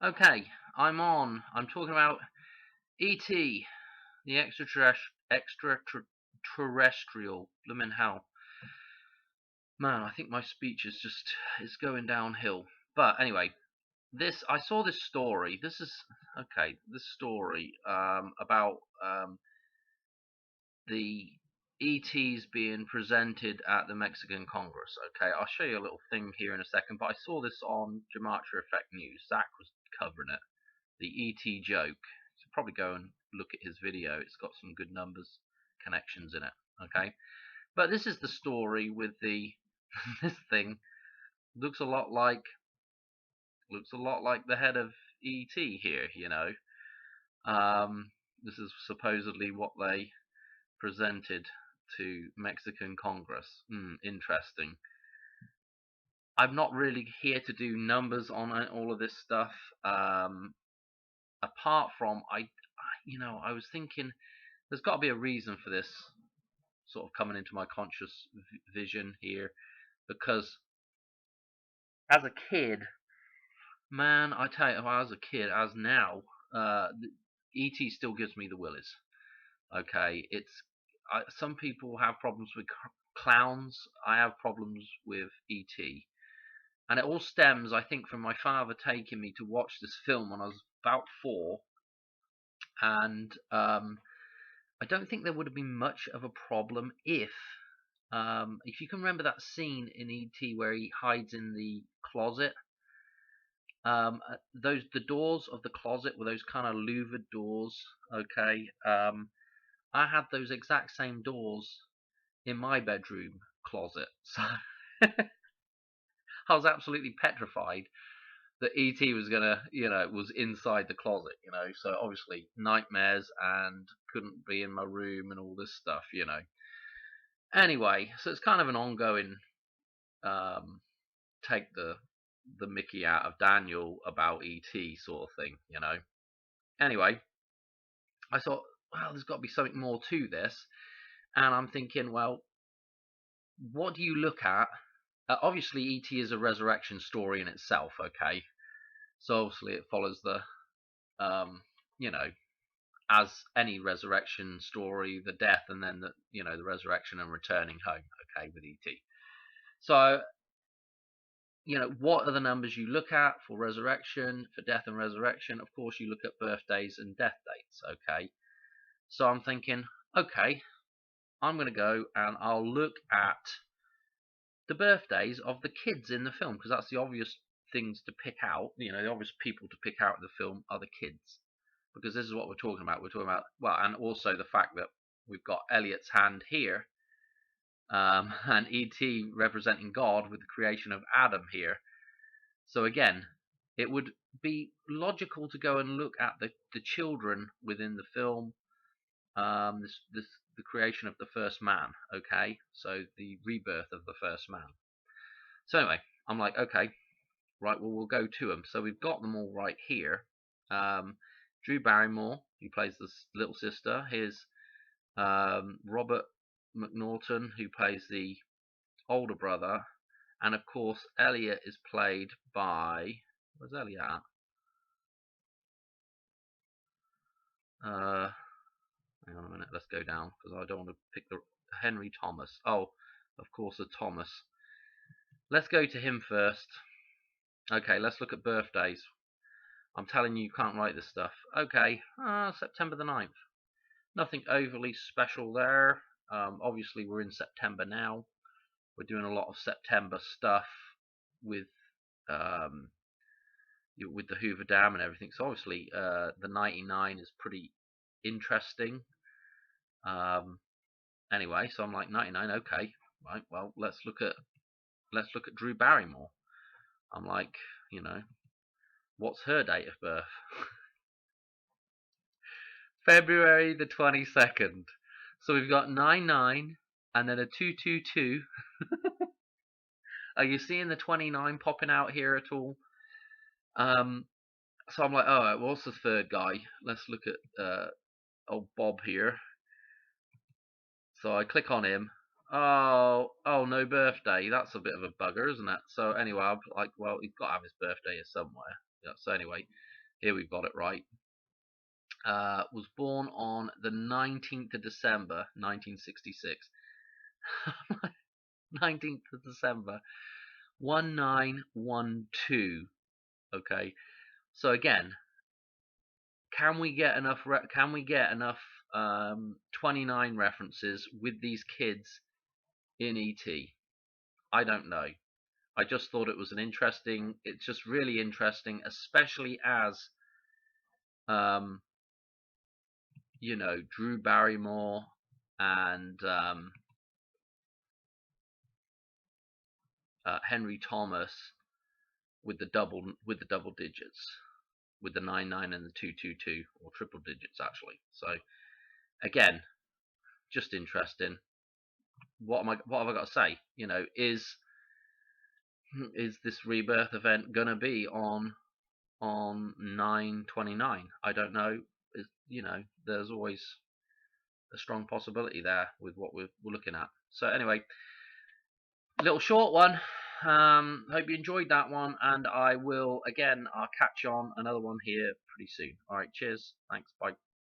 Okay, I'm talking about E.T., the extraterrestrial. Bloomin' hell. Man, I think my speech is going downhill. But anyway, I saw this story. This story about the ETs being presented at the Mexican Congress. Okay, I'll show you a little thing here in a second, but I saw this on Gematria Effect News. Zach was covering it. The ET joke. So probably go and look at his video. It's got some good numbers connections in it. Okay, but this is the story with the this thing looks a lot like the head of ET here. This is supposedly what they presented to Mexican Congress. Interesting. I'm not really here to do numbers on all of this stuff. Apart from I was thinking there's got to be a reason for this sort of coming into my conscious vision here, because as a kid, man, I tell you, as a kid, as now, ET still gives me the willies. Okay, some people have problems with clowns. I have problems with ET, and it all stems, I think, from my father taking me to watch this film when I was about 4, and I don't think there would have been much of a problem if you can remember that scene in E.T. where he hides in the closet. The doors of the closet were those kind of louvered doors. Okay, I had those exact same doors in my bedroom closet, so I was absolutely petrified that ET was was inside the closet. So obviously nightmares and couldn't be in my room and all this stuff. Anyway, so it's kind of an ongoing take the Mickey out of Daniel about ET sort of thing. Anyway, I thought, well, there's got to be something more to this, and I'm thinking, well, what do you look at? Obviously, ET is a resurrection story in itself. Okay, so obviously it follows you know, as any resurrection story, the death and then the resurrection and returning home. Okay, with ET. So what are the numbers you look at for resurrection, for death and resurrection? Of course, you look at birthdays and death dates. Okay, so I'm thinking, okay, I'm going to go and I'll look at the birthdays of the kids in the film, because that's the obvious things to pick out. The obvious people to pick out in the film are the kids, because this is what we're talking about. We're talking about, well, and also the fact that we've got Elliot's hand here, and E.T. representing God with the creation of Adam here. So again, it would be logical to go and look at the children within the film, the creation of the first man. Okay, so the rebirth of the first man. So anyway, I'm like, okay, right, well, we'll go to them. So we've got them all right here. Drew Barrymore, who plays the little sister. Here's Robert McNaughton, who plays the older brother. And of course, Elliot is played by... Where's Elliot at? Hang on a minute, let's go down, because I don't want to pick the... Henry Thomas. Oh, of course, the Thomas. Let's go to him first. Okay, let's look at birthdays. I'm telling you, you can't write this stuff. Okay, September the 9th. Nothing overly special there. Obviously, we're in September now. We're doing a lot of September stuff with the Hoover Dam and everything. So obviously, the 99 is pretty interesting. Anyway, so I'm like 99. Okay, right. Well, let's look at Drew Barrymore. I'm like, what's her date of birth? February the 22nd. So we've got 99 and then a 222. Are you seeing the 29 popping out here at all? So I'm like, all right, what's the third guy? Let's look at old Bob here. So I click on him. Oh, no birthday. That's a bit of a bugger, isn't it? So anyway, I'm like, well, he's got to have his birthday somewhere. Yeah, so anyway, Here we've got it right. Was born on the 19th of December, 1966. 19th of December, 1912. Okay, so again, can we get enough? Can we get enough 29 references with these kids in ET? I don't know. I just thought it was an interesting. It's just really interesting, especially as you know, Drew Barrymore and Henry Thomas with the double digits, with the 99 and the 222, or triple digits actually. So again, just interesting. What have I got to say? You know, is this rebirth event gonna be on 9/29? I don't know. You know, there's always a strong possibility there with what we're looking at. So anyway, little short one. Hope you enjoyed that one, and I'll catch you on another one here pretty soon. All right, cheers, thanks, bye.